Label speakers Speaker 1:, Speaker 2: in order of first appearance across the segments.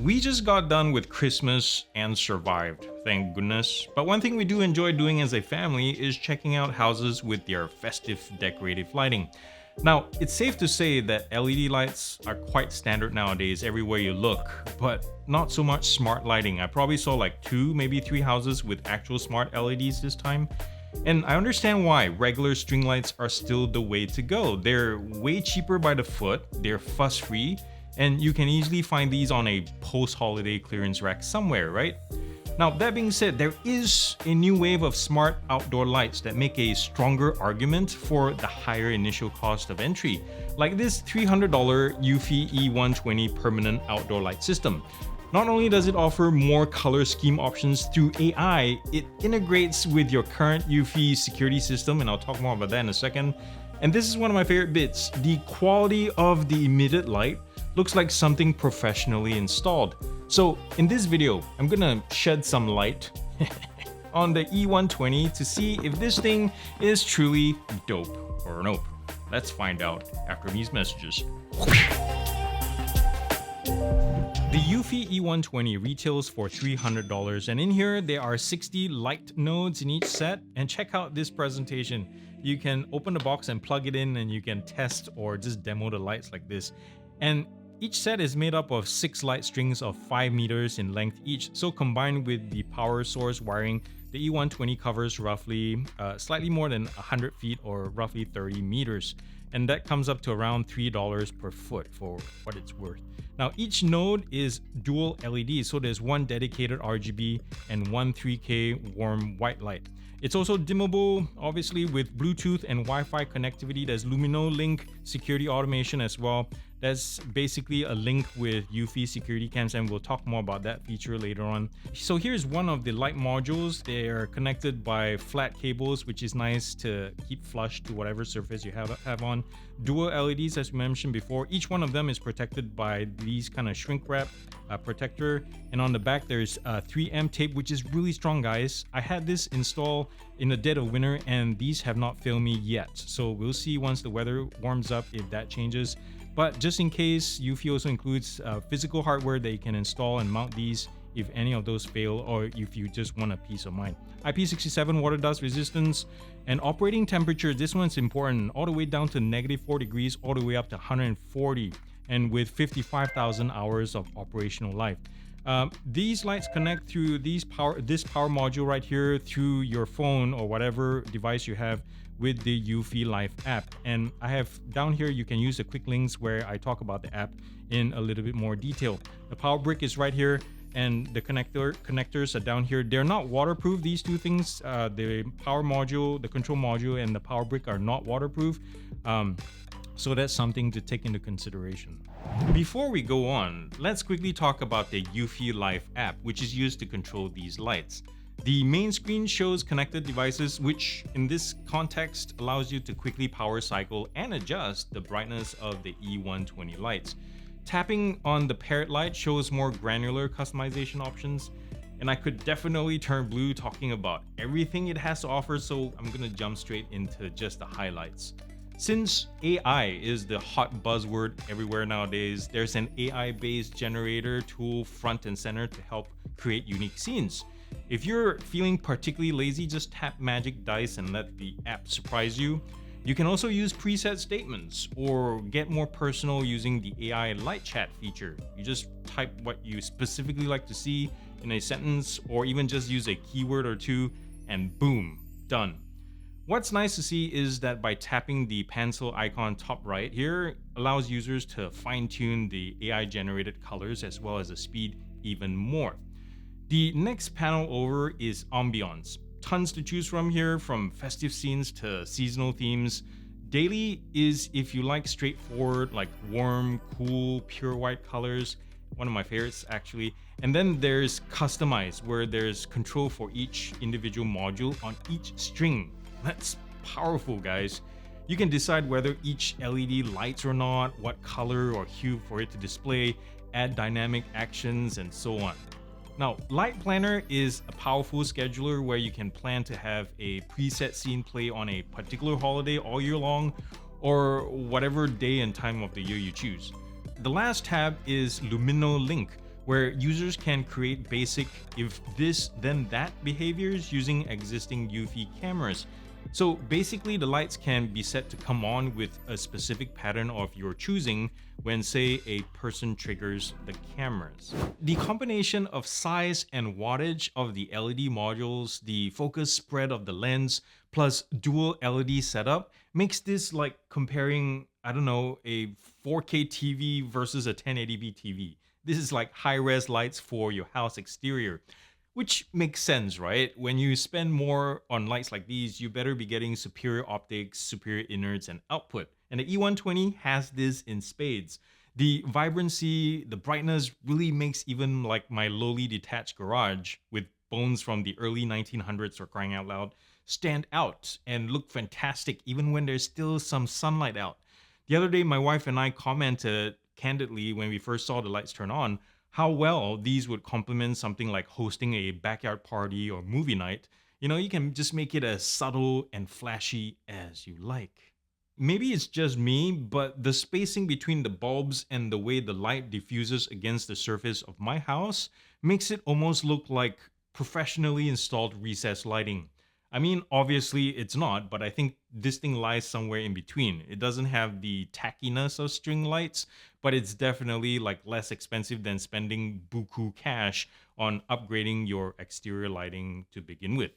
Speaker 1: We just got done with Christmas and survived, thank goodness. But one thing we do enjoy doing as a family is checking out houses with their festive decorative lighting. Now, it's safe to say that LED lights are quite standard nowadays everywhere you look, but not so much smart lighting. I probably saw like 2, maybe 3 houses with actual smart LEDs this time. And I understand why regular string lights are still the way to go. They're way cheaper by the foot, they're fuss-free, and you can easily find these on a post-holiday clearance rack somewhere, right? Now, that being said, there is a new wave of smart outdoor lights that make a stronger argument for the higher initial cost of entry, like this $300 EUFY E120 permanent outdoor light system. Not only does it offer more color scheme options through AI, it integrates with your current EUFY security system, and I'll talk more about that in a second. And this is one of my favorite bits. The quality of the emitted light looks like something professionally installed. So in this video, I'm gonna shed some light on the E120 to see if this thing is truly dope or nope. Let's find out after these messages. The EUFY E120 retails for $300, and in here there are 60 light nodes in each set. And check out this presentation. You can open the box and plug it in, and you can test or just demo the lights like this. And each set is made up of 6 light strings of 5 meters in length each. So combined with the power source wiring, the E120 covers roughly slightly more than 100 feet or roughly 30 meters. And that comes up to around $3 per foot for what it's worth. Now, each node is dual LED, so there's one dedicated RGB and one 3K warm white light. It's also dimmable, obviously, with Bluetooth and Wi-Fi connectivity. There's Lumino Link security automation as well. That's basically a link with EUFY security cams, and we'll talk more about that feature later on. So here's one of the light modules. They are connected by flat cables, which is nice to keep flush to whatever surface you have on. Dual LEDs, as we mentioned before. Each one of them is protected by these kind of shrink wrap protector, and on the back there's 3M tape, which is really strong, guys. I had this installed in the dead of winter, and these have not failed me yet. So we'll see once the weather warms up if that changes. But just in case, EUFY also includes physical hardware that you can install and mount these if any of those fail, or if you just want a peace of mind. IP67 water dust resistance and operating temperature. This one's important, all the way down to -4 degrees, all the way up to 140, and with 55,000 hours of operational life. These lights connect through this power module right here through your phone or whatever device you have with the EUFY Life app. And I have down here, you can use the quick links where I talk about the app in a little bit more detail. The power brick is right here, and the connectors are down here. They're not waterproof, these two things. The power module, the control module, and the power brick are not waterproof. So that's something to take into consideration. Before we go on, let's quickly talk about the EUFY Life app, which is used to control these lights. The main screen shows connected devices, which in this context allows you to quickly power cycle and adjust the brightness of the E120 lights. Tapping on the parrot light shows more granular customization options, and I could definitely turn blue talking about everything it has to offer, so I'm gonna jump straight into just the highlights. Since AI is the hot buzzword everywhere nowadays, there's an AI-based generator tool front and center to help create unique scenes. If you're feeling particularly lazy, just tap magic dice and let the app surprise you. You can also use preset statements or get more personal using the AI light chat feature. You just type what you specifically like to see in a sentence, or even just use a keyword or two, and boom, done. What's nice to see is that by tapping the pencil icon top right here, allows users to fine-tune the AI generated colors as well as the speed even more. The next panel over is ambiance. Tons to choose from here, from festive scenes to seasonal themes. Daily is if you like straightforward, like warm, cool, pure white colors. One of my favorites, actually. And then there's customized, where there's control for each individual module on each string. That's powerful, guys. You can decide whether each LED lights or not, what color or hue for it to display, add dynamic actions, and so on. Now, Light Planner is a powerful scheduler where you can plan to have a preset scene play on a particular holiday all year long, or whatever day and time of the year you choose. The last tab is Lumino Link, where users can create basic if this then that behaviors using existing EUFY cameras. So basically the lights can be set to come on with a specific pattern of your choosing when, say, a person triggers the cameras. The combination of size and wattage of the LED modules, the focus spread of the lens, plus dual LED setup makes this like comparing, I don't know, a 4K TV versus a 1080p TV. This is like high-res lights for your house exterior. Which makes sense, right? When you spend more on lights like these, you better be getting superior optics, superior innards, and output. And the E120 has this in spades. The vibrancy, the brightness really makes even like my lowly detached garage with bones from the early 1900s, for crying out loud, stand out and look fantastic even when there's still some sunlight out. The other day, my wife and I commented candidly when we first saw the lights turn on, how well these would complement something like hosting a backyard party or movie night. You know, you can just make it as subtle and flashy as you like. Maybe it's just me, but the spacing between the bulbs and the way the light diffuses against the surface of my house makes it almost look like professionally installed recessed lighting. I mean, obviously it's not, but I think this thing lies somewhere in between. It doesn't have the tackiness of string lights, but it's definitely like less expensive than spending buku cash on upgrading your exterior lighting to begin with.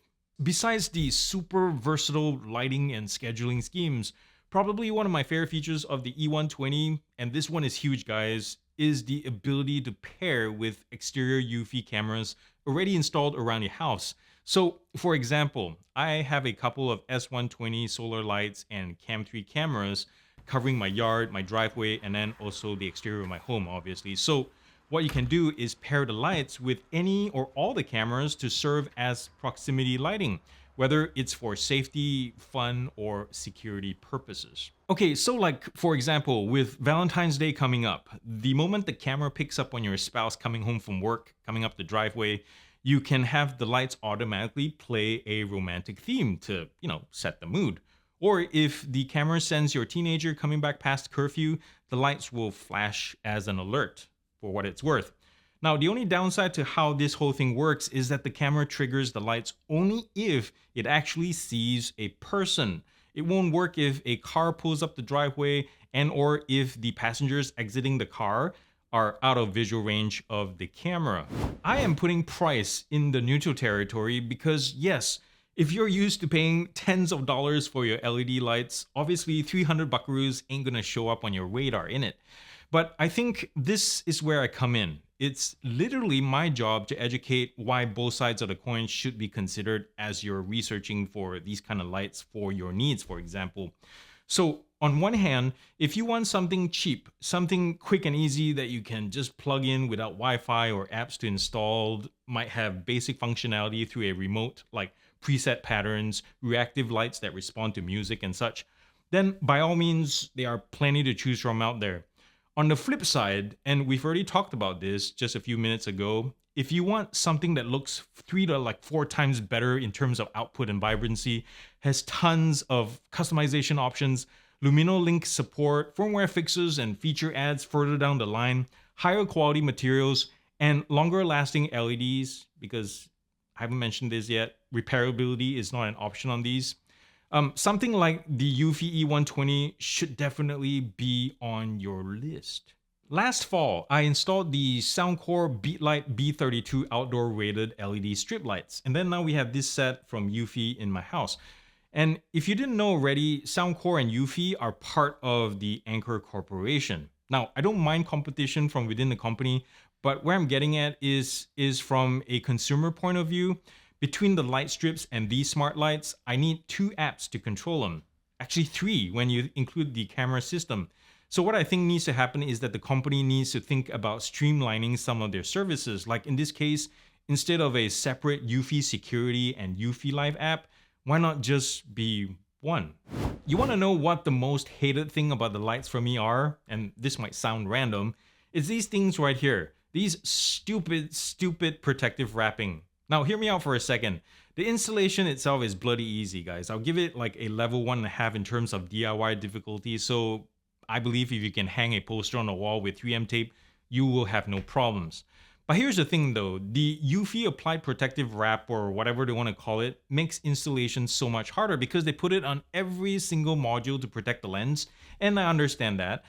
Speaker 1: Besides the super versatile lighting and scheduling schemes, probably one of my favorite features of the E120, and this one is huge guys, is the ability to pair with exterior EUFY cameras already installed around your house. So, for example, I have a couple of S120 solar lights and Cam 3 cameras covering my yard, my driveway, and then also the exterior of my home, obviously. So, what you can do is pair the lights with any or all the cameras to serve as proximity lighting, whether it's for safety, fun, or security purposes. Okay, so like, for example, with Valentine's Day coming up, the moment the camera picks up on your spouse coming home from work, coming up the driveway, you can have the lights automatically play a romantic theme to, set the mood. Or if the camera sends your teenager coming back past curfew, the lights will flash as an alert, for what it's worth. Now, the only downside to how this whole thing works is that the camera triggers the lights only if it actually sees a person. It won't work if a car pulls up the driveway and or if the passengers exiting the car are out of visual range of the camera. I am putting price in the neutral territory because yes, if you're used to paying tens of dollars for your LED lights, obviously 300 buckaroos ain't gonna show up on your radar, innit? But I think this is where I come in. It's literally my job to educate why both sides of the coin should be considered as you're researching for these kind of lights for your needs, for example. So on one hand, if you want something cheap, something quick and easy that you can just plug in without Wi-Fi or apps to install, might have basic functionality through a remote, like preset patterns, reactive lights that respond to music and such, then by all means, there are plenty to choose from out there. On the flip side, and we've already talked about this just a few minutes ago, if you want something that looks 3 to 4 times better in terms of output and vibrancy, has tons of customization options, Lumino Link support, firmware fixes and feature adds further down the line, higher quality materials, and longer lasting LEDs, because I haven't mentioned this yet, repairability is not an option on these. Something like the EUFY E120 should definitely be on your list. Last fall, I installed the Soundcore Beatlight B32 outdoor rated LED strip lights, and then now we have this set from EUFY in my house. And if you didn't know already, Soundcore and EUFY are part of the Anchor Corporation. Now, I don't mind competition from within the company, but where I'm getting at is from a consumer point of view. Between the light strips and these smart lights, I need 2 apps to control them. Actually 3 when you include the camera system. So what I think needs to happen is that the company needs to think about streamlining some of their services. Like in this case, instead of a separate EUFY Security and EUFY Live app, why not just be one? You want to know what the most hated thing about the lights for me are? And this might sound random. It's these things right here. These stupid protective wrapping. Now, hear me out for a second. The installation itself is bloody easy, guys. I'll give it like a level 1.5 in terms of DIY difficulty. So I believe if you can hang a poster on the wall with 3M tape, you will have no problems. But here's the thing though, the EUFY applied protective wrap, or whatever they want to call it, makes installation so much harder because they put it on every single module to protect the lens, and I understand that.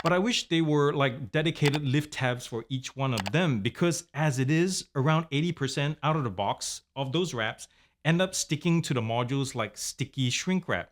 Speaker 1: But I wish they were like dedicated lift tabs for each one of them, because as it is, around 80% out of the box of those wraps end up sticking to the modules like sticky shrink wrap.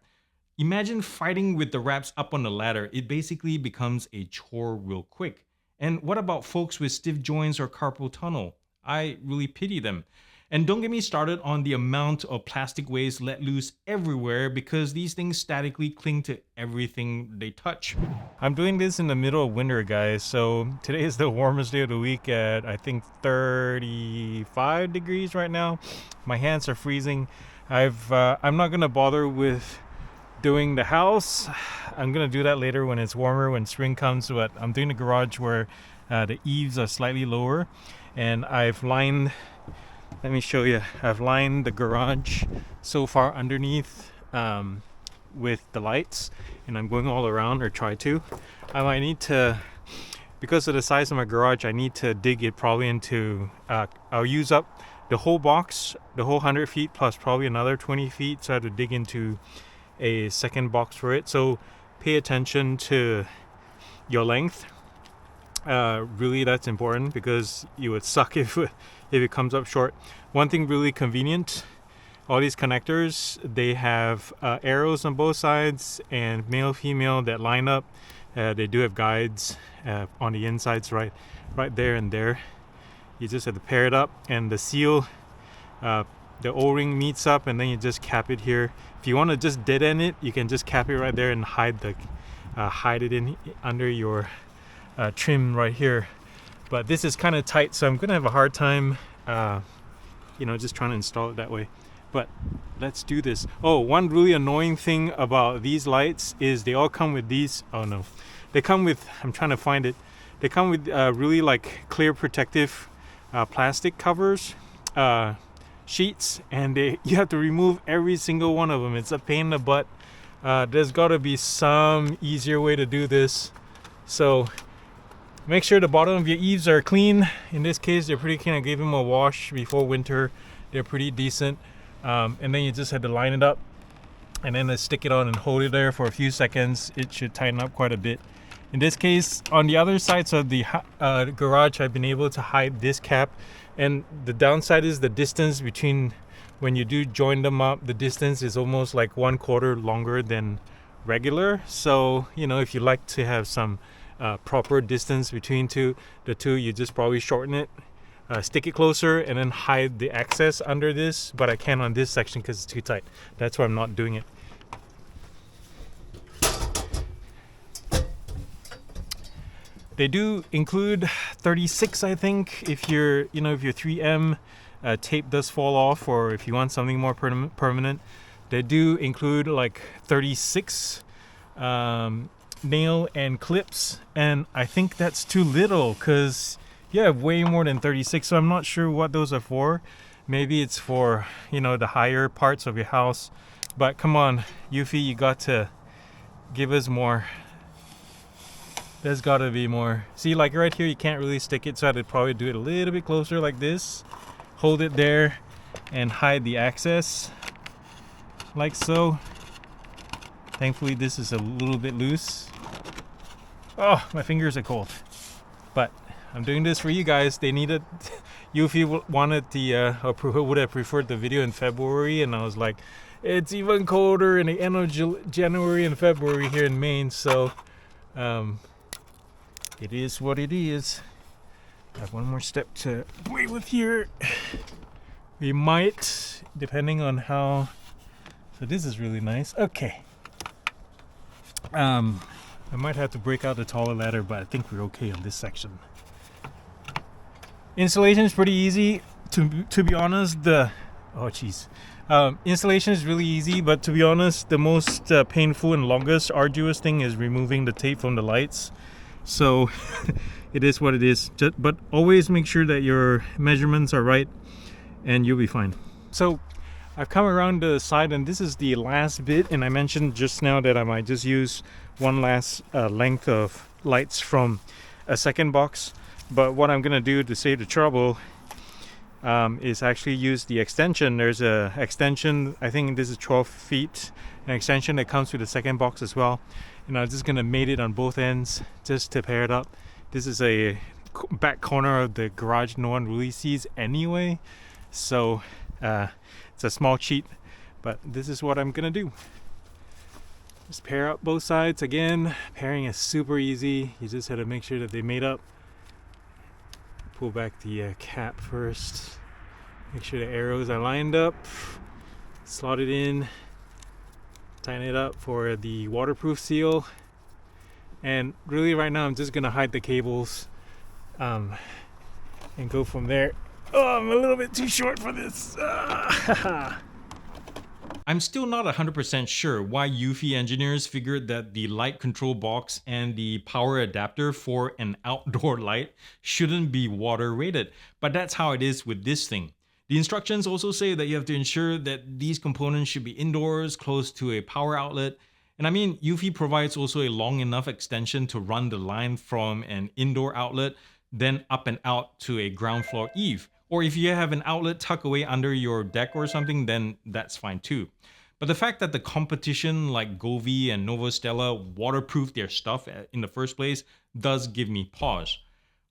Speaker 1: Imagine fighting with the wraps up on the ladder. It basically becomes a chore real quick. And what about folks with stiff joints or carpal tunnel? I really pity them. And don't get me started on the amount of plastic waste let loose everywhere, because these things statically cling to everything they touch. I'm doing this in the middle of winter, guys. So today is the warmest day of the week at I think 35 degrees right now. My hands are freezing. I'm not gonna bother with doing the house. I'm gonna do that later when it's warmer, when spring comes. But I'm doing the garage where the eaves are slightly lower, and I've lined, let me show you, I've lined the garage so far underneath with the lights, and I'm going all around, or try to. I might need to, because of the size of my garage, I need to dig it probably into, I'll use up the whole box, the whole 100 feet plus probably another 20 feet, so I have to dig into a second box for it. So pay attention to your length. Really, that's important, because you would suck if it comes up short. One thing really convenient, all these connectors, they have arrows on both sides, and male female that line up. They do have guides on the insides, right there and there. You just have to pair it up, and the seal, the O-ring meets up, and then you just cap it here. If you want to just dead end it, you can just cap it right there and hide it in under your trim right here. But this is kind of tight, so I'm gonna have a hard time just trying to install it that way. But let's do this. Oh, one really annoying thing about these lights is they all come with these, oh no, they come with, I'm trying to find it, they come with really like clear protective plastic covers, sheets, and you have to remove every single one of them. It's a pain in the butt. There's got to be some easier way to do this. So make sure the bottom of your eaves are clean. In this case, they're pretty clean. I gave them a wash before winter. They're pretty decent. And then you just have to line it up, and then stick it on and hold it there for a few seconds. It should tighten up quite a bit. In this case, on the other sides of the garage, I've been able to hide this cap. And the downside is the distance between, when you do join them up, the distance is almost like 1/4 longer than regular. So, if you like to have some proper distance between the two, you just probably shorten it, stick it closer, and then hide the access under this. But I can't on this section because it's too tight. That's why I'm not doing it. They do include 36, I think, if your 3M tape does fall off, or if you want something more permanent. They do include like 36 nail and clips, and I think that's too little, because you have way more than 36. So I'm not sure what those are for. Maybe it's for the higher parts of your house. But come on, EUFY, you got to give us more. There's got to be more. See, like right here, you can't really stick it, so I'd probably do it a little bit closer like this. Hold it there and hide the access like so. Thankfully, this is a little bit loose. Oh, my fingers are cold. But I'm doing this for you guys. They needed, EUFY wanted would have preferred the video in February, and I was like, it's even colder in the end of January and February here in Maine, so it is what it is. I have one more step to play with here. We might, depending on how. So this is really nice. Okay. I might have to break out the taller ladder, but I think we're okay on this section. Installation is pretty easy. To be honest, installation is really easy, but to be honest, the most painful and longest, arduous thing is removing the tape from the lights. So it is what it is. But always make sure that your measurements are right, and you'll be fine. So I've come around the side, and this is the last bit, and I mentioned just now that I might just use one last length of lights from a second box. But what I'm gonna do to save the trouble is actually use the extension. There's a extension, I think this is 12 feet, an extension that comes with the second box as well. And I'm just gonna mate it on both ends just to pair it up. This is a back corner of the garage no one really sees anyway, so it's a small cheat, but this is what I'm gonna do. Just pair up both sides. Again, pairing is super easy. You just have to make sure that they mate up. Pull back the cap first, make sure the arrows are lined up, slot it in, tighten it up for the waterproof seal, and really right now I'm just gonna hide the cables and go from there. Oh, I'm a little bit too short for this. I'm still not 100% sure why EUFY engineers figured that the light control box and the power adapter for an outdoor light shouldn't be water rated, but that's how it is with this thing. The instructions also say that you have to ensure that these components should be indoors, close to a power outlet. And I mean, EUFY provides also a long enough extension to run the line from an indoor outlet, then up and out to a ground floor eave. Or if you have an outlet tucked away under your deck or something, then that's fine too. But the fact that the competition like Govee and Novostella waterproofed their stuff in the first place does give me pause.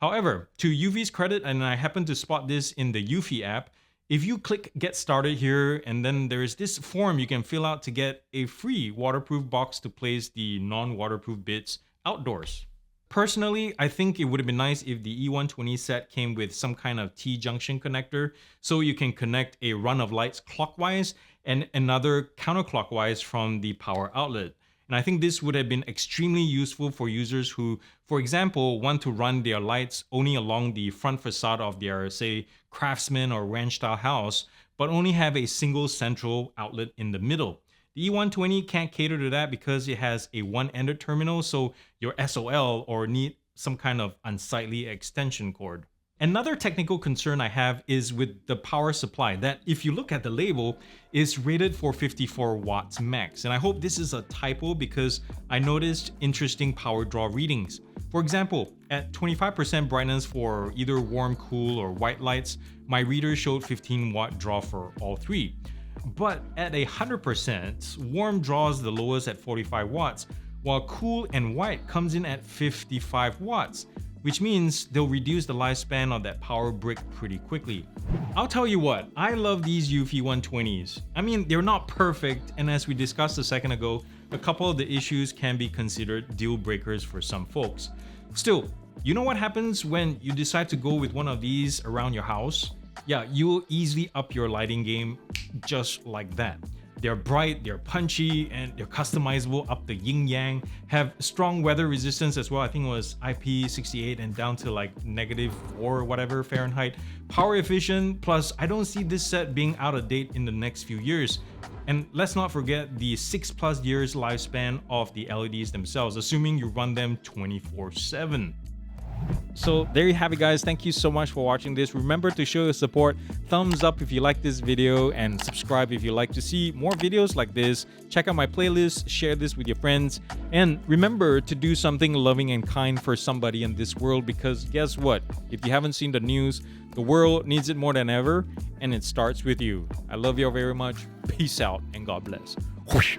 Speaker 1: However, to EUFY's credit, and I happen to spot this in the EUFY app, if you click get started here, and then there's this form you can fill out to get a free waterproof box to place the non-waterproof bits outdoors. Personally, I think it would have been nice if the E120 set came with some kind of T-junction connector so you can connect a run of lights clockwise and another counterclockwise from the power outlet. And I think this would have been extremely useful for users who, for example, want to run their lights only along the front facade of their, say, craftsman or ranch style house, but only have a single central outlet in the middle. The E120 can't cater to that because it has a one-ended terminal, so your SOL or need some kind of unsightly extension cord. Another technical concern I have is with the power supply that, if you look at the label, is rated for 54 watts max. And I hope this is a typo because I noticed interesting power draw readings. For example, at 25% brightness for either warm, cool, or white lights, my reader showed 15 watt draw for all three. But at 100%, warm draws the lowest at 45 watts, while cool and white comes in at 55 watts, which means they'll reduce the lifespan of that power brick pretty quickly. I'll tell you what, I love these EUFY 120s. I mean, they're not perfect, and as we discussed a second ago, a couple of the issues can be considered deal breakers for some folks. Still, you know what happens when you decide to go with one of these around your house? Yeah, you'll easily up your lighting game just like that. They're bright, they're punchy, and they're customizable up the yin-yang, have strong weather resistance as well. I think it was IP68 and down to like -4 or whatever Fahrenheit. Power efficient, plus I don't see this set being out of date in the next few years. And let's not forget the 6+ years lifespan of the LEDs themselves, assuming you run them 24/7. So there you have it, guys. Thank you so much for watching this. Remember to show your support, thumbs up if you like this video, and subscribe if you like to see more videos like this. Check out my playlist, share this with your friends, and remember to do something loving and kind for somebody in this world, because guess what? If you haven't seen the news, the world needs it more than ever, and it starts with you. I love you all very much. Peace out and God bless. Whoosh.